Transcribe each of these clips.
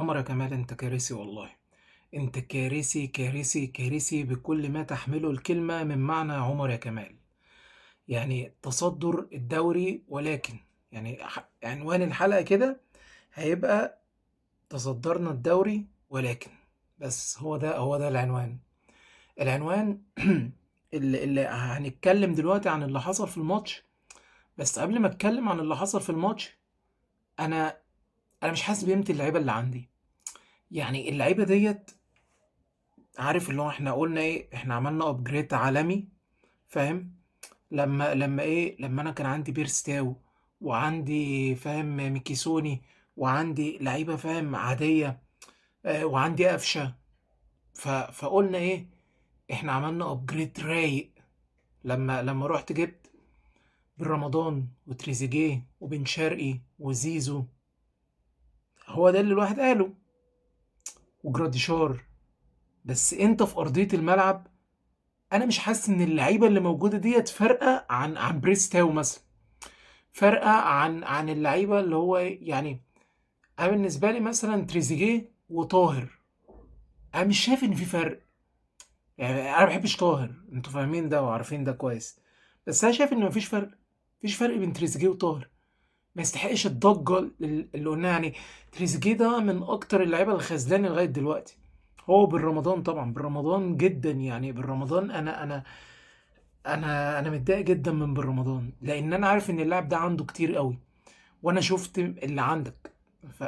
عمر يا كمال، انت كارثي والله. انت كارثي كارثي كارثي بكل ما تحمله الكلمة من معنى يا عمر يا كمال. يعني تصدر الدوري، ولكن يعني عنوان الحلقة كده هيبقى تصدرنا الدوري ولكن. بس هو ده العنوان. اللي هنتكلم دلوقتي عن اللي حصل في الماتش. بس قبل ما اتكلم عن اللي حصل في الماتش، انا انا مش حاسس بقيمة اللعيبة اللي عندي. يعني اللعيبة ديت، عارف اللي هو احنا قلنا ايه، احنا عملنا ابجريد عالمي. فاهم؟ لما انا كان عندي بيرستاو، وعندي فاهم ميكيسوني، وعندي لعيبه فاهم عاديه، وعندي قفشه. فقلنا ايه، احنا عملنا ابجريد رايق. لما رحت جبت بن رمضان وتريزيجيه وبن شرقي وزيزو، هو ده اللي الواحد قاله، وجراديشار. بس انت في ارضيه الملعب، انا مش حاسس ان اللعيبه اللي موجوده ديت فارقه عن بريستاو مثلا، فارقه عن اللعيبه اللي هو يعني. انا بالنسبه لي مثلا تريزيجيه وطاهر، انا مش شايف ان في فرق. يعني انا ما بحبش طاهر، انتوا فاهمين ده وعارفين ده كويس. بس انا شايف ان مفيش فرق. مفيش فرق بين تريزيجيه وطاهر. ما يستحقش الضجه اللي قلناها يعني. تريزيجيه ده من اكتر اللعيبه الخذلانه لغايه دلوقتي. هو بالرمضان طبعا، بالرمضان جدا يعني، بالرمضان انا متضايق جدا من بن رمضان، لان انا عارف ان اللاعب ده عنده كتير قوي، وانا شفت اللي عندك.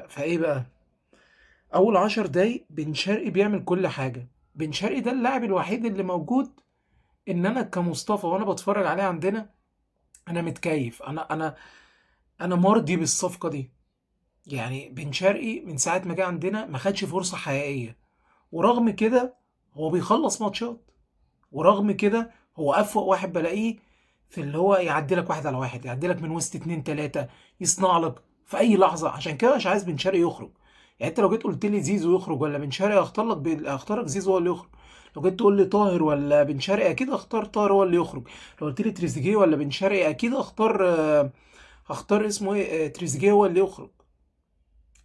فايه بقى، اول 10 دقايق بن شرقي بيعمل كل حاجه. بن شرقي ده اللاعب الوحيد اللي موجود، ان انا كمصطفى وانا بتفرج عليه عندنا، انا متكيف. انا مرضي بالصفقه دي. يعني بن شرقي من ساعه ما جه عندنا ما خدش فرصه حقيقيه، ورغم كده هو بيخلص ماتشات. ورغم كده هو أفوق واحد بلاقيه في اللي هو يعدي لك واحد على واحد، يعدي لك من وسط اتنين تلاتة، يصنع لك في أي لحظة. عشان كده مش عايز بن شرقي يخرج. يعني أنت لو جيت قلت لي زيزو يخرج ولا بن شرقي، هختار لك زيزو هو اللي يخرج. لو جيت تقول لي طاهر ولا بن شرقي، أكيد هختار طاهر هو اللي يخرج. لو قلت لي تريزيجيه ولا بن شرقي، أكيد هختار اسمه إيه، تريزيجيه هو اللي يخرج.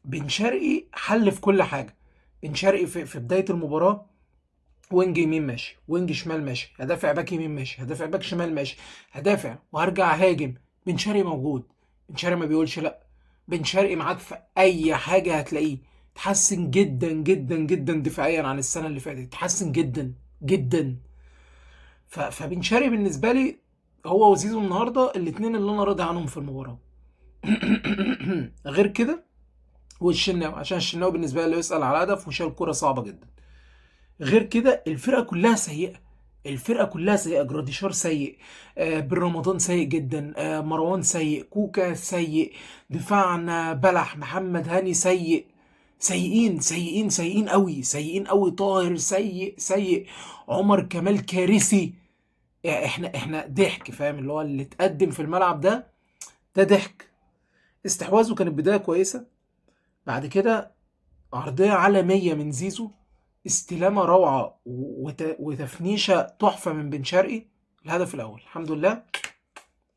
بن شرقي حل في كل حاجة. بن شرقي في بداية المباراة، وينج يمين ماشي، وينج شمال ماشي، هدافع باك يمين ماشي، هدافع باك شمال ماشي، هدافع وهرجع هاجم. بن شرقي موجود. بن شرقي ما بيقولش لا. بن شرقي معاك في اي حاجه هتلاقيه. اتحسن جدا جدا جدا دفاعيا عن السنه اللي فاتت، اتحسن جدا جدا. فبن شرقي بالنسبه لي هو وزيزو النهارده الاثنين اللي انا راضي عنهم في المباراه. غير كده، والشناوي، عشان الشناوي بالنسبه لي يسأل على هدف وشال كرة صعبه جدا. غير كده الفرقه كلها سيئه. الفرقه كلها سيئه. جراديشار سيء، بن رمضان سيء جدا، مروان سيء، كوكا سيء، دفاعنا بلح، محمد هاني سيء. سيئين سيئين سيئين قوي، سيئين قوي. طاهر سيء سيء. عمر كمال كارثي. يعني احنا ضحك، فاهم اللي هو اللي اتقدم في الملعب ده ضحك. استحواذه كانت بدايه كويسه، بعد كده عرضية عالمية من زيزو، استلامة روعة وتفنيشة تحفة من بن شرقي. الهدف الأول الحمد لله.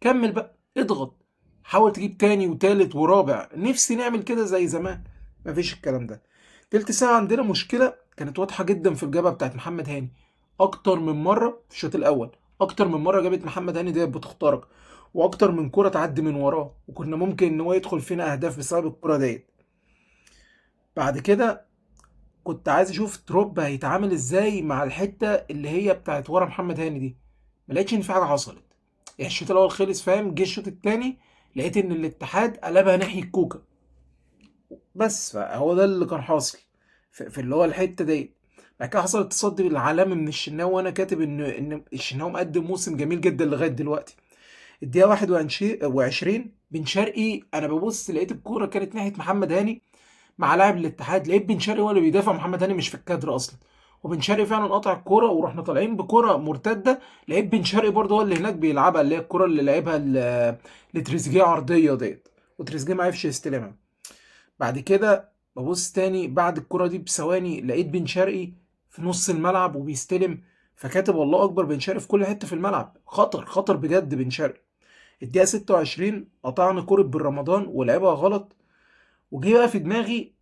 كمل بقى، اضغط، حاول تجيب تاني وتالت ورابع. نفسي نعمل كده زي زمان. مفيش الكلام ده. تلت ساعة عندنا مشكلة كانت واضحة جدا في الجبهة بتاعت محمد هاني. أكتر من مرة في الشوط الأول، أكتر من مرة جابت محمد هاني ديت بتخترق، وأكتر من كرة تعدي من وراه، وكنا ممكن إن هو يدخل فينا أهداف بسبب الكرة ديت. بعد كده كنت عايز اشوف تروب هيتعامل ازاي مع الحته اللي هي بتاعت ورا محمد هاني دي. ما لقيتش ان في حاجه حصلت. يعني الشوط الاول خلص، فاهم، جه الشوط التاني لقيت ان الاتحاد قلبها ناحيه كوكا. بس هو ده اللي كان حاصل في اللي هو الحته دي. بعد كده حصل التصدي العالمي من الشناوي، وانا كاتب ان الشناوي مقدم موسم جميل جدا لغايه دلوقتي. الدقيقه 21 بن شرقي، انا ببص لقيت الكوره كانت ناحيه محمد هاني مع لاعب الاتحاد، لقيت بن شرقي هو اللي بيدافع، محمد هاني مش في الكادر اصلا. وبن شرقي فعلا قطع الكوره، ورحنا طالعين بكوره مرتده، لقيت بن شرقي برضه هو اللي هناك بيلعبها، اللي هي الكوره اللي لعبها لتريزيجيه عرضيه ديت، وتريزيجيه ما عرفش يستلمها. بعد كده ببص تاني بعد الكوره دي بثواني، لقيت بن شرقي في نص الملعب وبيستلم. فكاتب الله اكبر، بن شرقي في كل حته في الملعب، خطر خطر بجد بن شرقي. الدقيقه 26 قطعنا كوره بن رمضان ولعبها غلط. وجه بقى في دماغي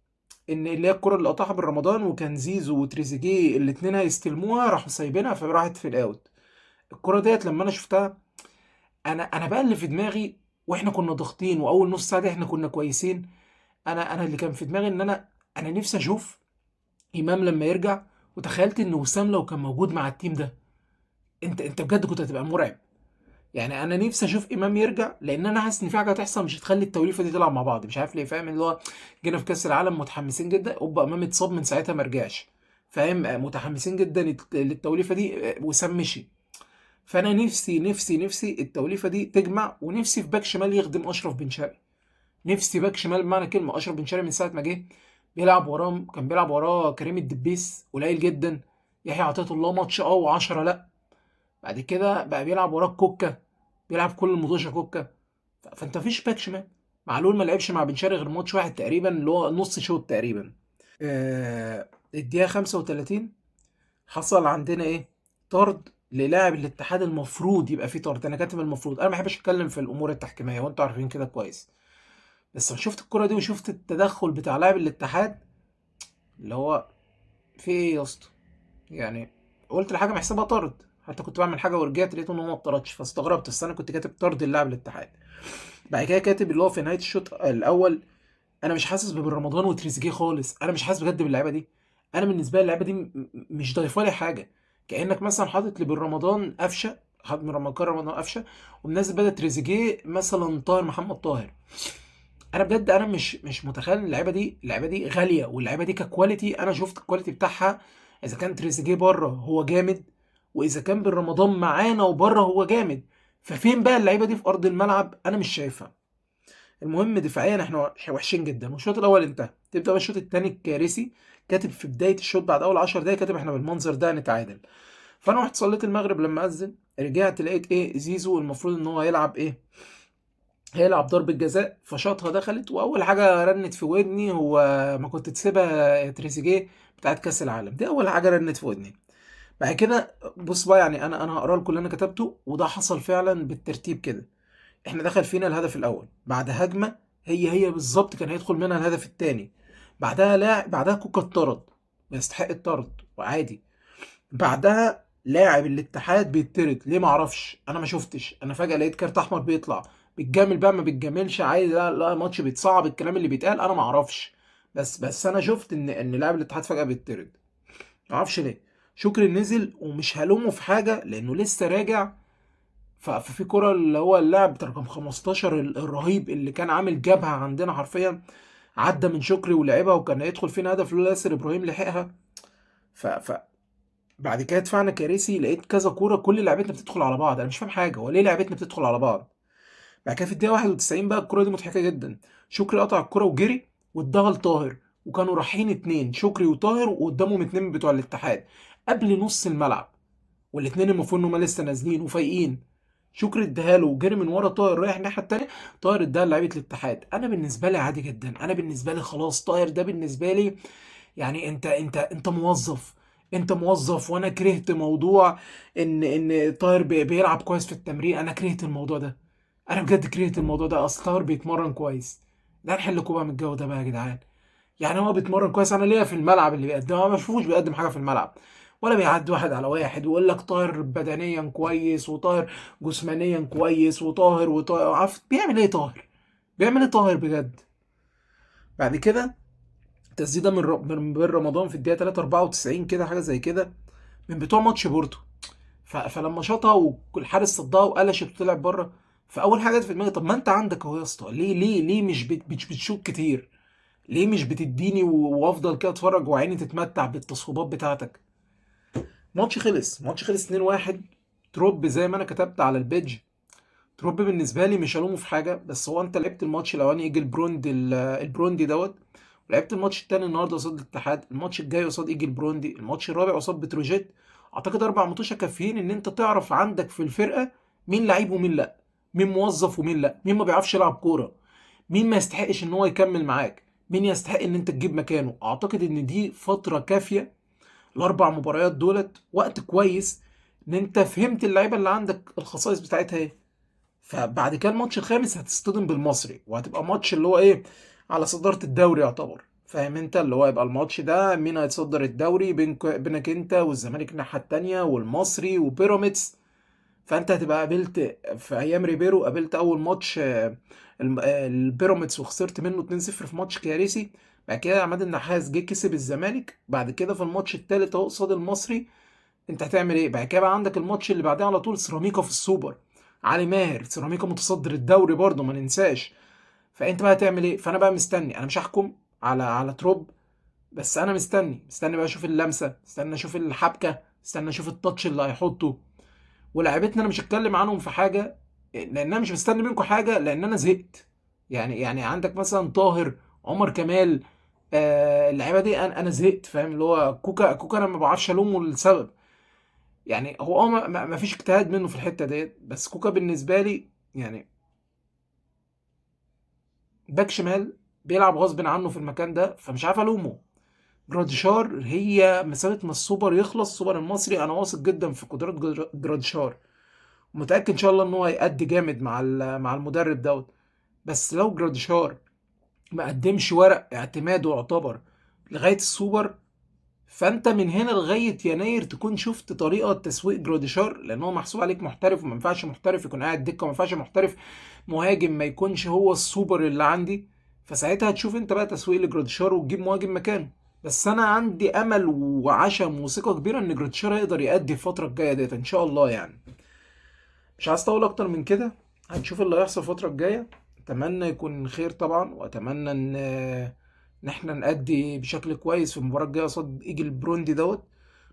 ان اللي هي الكره اللي قطعها بن رمضان، وكان زيزو وتريزيجيه الاتنين هيستلموها راحوا سايبينها فراحت في الاوت. الكره ديت لما انا شفتها، انا بقى اللي في دماغي، واحنا كنا ضاغطين واول نص ساعه دي احنا كنا كويسين. انا اللي كان في دماغي ان انا نفسي اشوف امام لما يرجع. وتخيلت ان وسام لو كان موجود مع التيم ده، انت بجد كنت هتبقى مرعب. يعني انا نفسي اشوف امام يرجع، لان انا حاسس ان في حاجه هتحصل مش هتخلي التوليفه دي تلعب مع بعض، مش عارف ليه. فاهم اللي هو جينا في كاس العالم متحمسين جدا، اوبا امام اتصاب من ساعتها ما رجعش. فاهم، متحمسين جدا للتوليفه دي، وسام مشي. فانا نفسي التوليفه دي تجمع، ونفسي في باك شمال يخدم اشرف بن شرقي. نفسي باك شمال بمعنى كلمه. اشرف بن شرقي من ساعه ما جه بيلعب وراه، كان بيلعب وراه كريم الدبيس قليل جدا. يحيى عطية الله ماتش و10 لا. بعد كده بقى بيلعب وراه كوكا، بيلعب كل المطوشه كوكا. فانت مفيش باك شمال. معلول ما لعبش مع بن شرقي غير ماتش واحد تقريبا، اللي هو نص شوط تقريبا. الدقيقه 35 حصل عندنا ايه؟ طرد للاعب الاتحاد. المفروض يبقى فيه طرد، انا كاتب المفروض، انا ما بحبش اتكلم في الامور التحكيميه وانتوا عارفين كده كويس. بس لما شفت الكرة دي وشفت التدخل بتاع لاعب الاتحاد، اللي هو في ايه يا اسطى؟ يعني قلت الحاجه محسبها طرد، حتى كنت بعمل حاجه ورجعت لقيت ان هو ما اتطردش فاستغربت، بس انا كنت كاتب طرد اللاعب الاتحاد. بعد كده كاتب اللي هو في نهايه الشوط الاول، انا مش حاسس ببن رمضان وتريزيجيه خالص، انا مش حاسس بجد باللعيبه دي. انا بالنسبه لي اللعيبه دي مش ضايفه لي حاجه. كانك مثلا حاطط لبن رمضان قفشه، حاطط من رمضان قفشه، ومنزل بدل تريزيجيه مثلا طاهر محمد طاهر. انا بجد انا مش متخيل ان اللعيبه دي غاليه، واللعيبه دي ككواليتي انا شفت الكواليتي بتاعها. اذا كان تريزيجيه بره هو جامد، واذا كان بن رمضان معانا وبره هو جامد. ففين بقى اللعيبه دي في ارض الملعب؟ انا مش شايفها. المهم دفاعيا احنا وحشين جدا، والشوط الاول انتهى. تبدا بقى الشوط الثاني الكارثي. كاتب في بدايه الشوط بعد اول 10 دقايق، كاتب احنا بالمنظر ده نتعادل. فانا رحت صليت المغرب، لما اذن رجعت لقيت ايه؟ زيزو المفروض ان هو يلعب ايه؟ هيلعب ضربة جزاء، فشاطها دخلت. واول حاجة رنت في ودني هو ما كنت تسيبها يا تريزيجيه بتاعت كاس العالم دي، اول حاجة رنت في ودني. بعد كده بص بقى، يعني انا هقرا لكم اللي انا كتبته، وده حصل فعلا بالترتيب كده. احنا دخل فينا الهدف الاول بعد هجمة، هي بالظبط كان هيدخل منها الهدف الثاني. بعدها كوكا اتطرد، يستحق الطرد وعادي. بعدها لاعب الاتحاد بيطرد ليه معرفش، انا ما شفتش. انا فجأة لقيت كارت احمر بيطلع. بتجامل بقى ما بتجاملش عادي، لا لا ماتش بيتصعب الكلام اللي بيتقال، انا ما اعرفش. بس انا شفت ان لاعب الاتحاد فجأة بيطرد، ما اعرفش ليه. شكري نزل ومش هلومه في حاجة لانه لسه راجع. ففي كرة اللي هو اللاعب بتاع رقم 15 الرهيب اللي كان عامل جبهة عندنا حرفيا، عدى من شكري ولعبها وكان هيدخل فينا هدف لولا ياسر ابراهيم لحقها. ف بعد كده دفعنا كارثي، لقيت كذا كوره كل لعبتنا بتدخل على بعض. انا مش فاهم حاجه، هو ليه لعبتنا بتدخل على بعض؟ بعد كده في الدقيقه 91 بقى الكوره دي مضحكه جدا. شكري قطع الكوره وجري واداها لطاهر، وكانوا رايحين اتنين شكري وطاهر وقدامهم اتنين بتوع الاتحاد قبل نص الملعب، والاتنين المفروض ان هم لسه نازلين وفايقين. شكري اداها له وجري من ورا طاهر رايح الناحيه التانيه. طاهر اداها لعيبه الاتحاد. انا بالنسبه لي عادي جدا، انا بالنسبه لي خلاص طاهر ده بالنسبه لي يعني انت موظف. انت موظف، وانا كرهت موضوع ان طاهر بيلعب كويس في التمرين. انا كرهت الموضوع ده، انا بجد كرهت الموضوع ده. اصل طاهر بيتمرن كويس، ده نحل كوبا من الجو ده بقى يا جدعان. يعني هو بيتمرن كويس، انا ليا في الملعب اللي بيقدمها ما بشوفوش بيقدم حاجه في الملعب، ولا بيعدي واحد على واحد ويقول لك طاهر بدنيا كويس وطاهر جسمانيا كويس وطاهر عارف بيعمل ايه طاهر؟ بيعمل ايه طاهر بجد؟ بعد كده تسديده من بين رمضان في الدقيقه 3 94 كده حاجه زي كده، من بتوع ماتش بورتو. فلما شاطها والحارس صدها وقلشت وطلعت بره. فاول حاجه جت في دماغي، طب ما انت عندك اهو يا اسطى، ليه مش بتشوط كتير؟ ليه مش بتديني وافضل كده اتفرج وعيني تتمتع بالتصويبات بتاعتك؟ ماتش خلص 2-1. تروب زي ما انا كتبت على البيج. تروب بالنسبه لي مش هلومه في حاجه، بس هو انت لعبت الماتش الاولاني يجي البروندي دوت، ولعبت الماتش التاني النهارده قصاد الاتحاد، الماتش الجاي قصاد ايجي البروندي، الماتش الرابع قصاد بتروجيت. اعتقد 4 ماتشات كافيين ان انت تعرف عندك في الفرقه مين لعيب ومين لا، مين موظف ومين لا، مين ما بيعرفش يلعب كوره، مين ما يستحقش ان هو يكمل معاك، مين يستحق ان انت تجيب مكانه. اعتقد ان دي فتره كافيه، ال4 مباريات دولت وقت كويس ان انت فهمت اللعيبه اللي عندك الخصائص بتاعتها ايه. فبعد كده الماتش الخامس هتصطدم بالمصري، وهتبقى ماتش اللي هو ايه، على صدارة الدوري يعتبر. فاهم انت؟ اللي هو يبقى الماتش ده مين هيتصدر الدوري بينك انت والزمالك الناحيه التانيه والمصري وبيراميدز. فانت هتبقى قابلت في ايام ريبيرو، قابلت اول ماتش البيراميدز وخسرت منه 2-0 في ماتش كارثي. بعد كده عماد النحاس جه كسب الزمالك، بعد كده في الماتش التالت اهو قصاد المصري. انت هتعمل ايه بعد كده؟ بقى عندك الماتش اللي بعديه على طول سيراميكا في السوبر، علي ماهر، سيراميكا متصدر الدوري برضه ما ننساش. فانت بقى هتعمل ايه؟ فانا بقى مستني، انا مش هحكم على تروب، بس انا مستني بقى اشوف اللمسه، استنى اشوف الحبكه، استنى اشوف التاتش اللي هيحطه. ولاعيبتنا انا مش هتكلم عنهم في حاجه، لان انا مش مستني منكم حاجه، لان انا زهقت. يعني عندك مثلا طاهر، عمر كمال، اللعيبه دي انا زهقت. فاهم؟ اللي هو كوكا انا ما بعرفش الومه للسبب. يعني هو ما فيش اجتهاد منه في الحته ديت، بس كوكا بالنسبه لي يعني باك شمال بيلعب غصب عنه في المكان ده، فمش عارف الومه. جراديشار هي مسافه ما السوبر يخلص، سوبر المصري، انا واثق جدا في قدرات جراديشار، متأكد ان شاء الله ان هو هيأدي جامد مع المدرب دوت. بس لو جراديشار ما قدمش ورق اعتماده يعتبر لغاية السوبر، فانت من هنا لغاية يناير تكون شفت طريقة تسويق جراديشار، لان هو محسوب عليك محترف، وما ينفعش محترف يكون قاعد دكة، وما ينفعش محترف مهاجم ما يكونش هو السوبر اللي عندي. فساعتها هتشوف انت بقى تسويق لجراديشار وتجيب مهاجم مكانه. بس انا عندي امل وعشم وثقة كبيرة ان جراديشار هيقدر يأدي الفترة الجاية ديت ان شاء الله يعني. مش عايز اطول اكتر من كده، هنشوف اللي هيحصل الفترة الجاية. اتمنى يكون خير طبعا، واتمنى ان احنا نأدي بشكل كويس في المباراة الجاية قصاد ايجل بروندي دوت.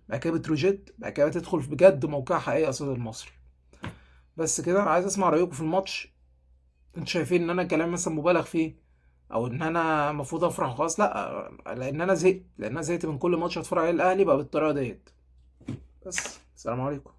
بعد كده بتروجيت، بعد كده تدخل في بجد موقع حقيقي قصاد المصري. بس كده عايز اسمع رأيكم في الماتش. انتوا شايفين ان انا كلام مثلا مبالغ فيه، او ان انا المفروض افرح وخلاص؟ لا، لان انا زهقت من كل ماتش اتفرج عليه الاهلي بقى بالطريقة ديت. بس السلام عليكم.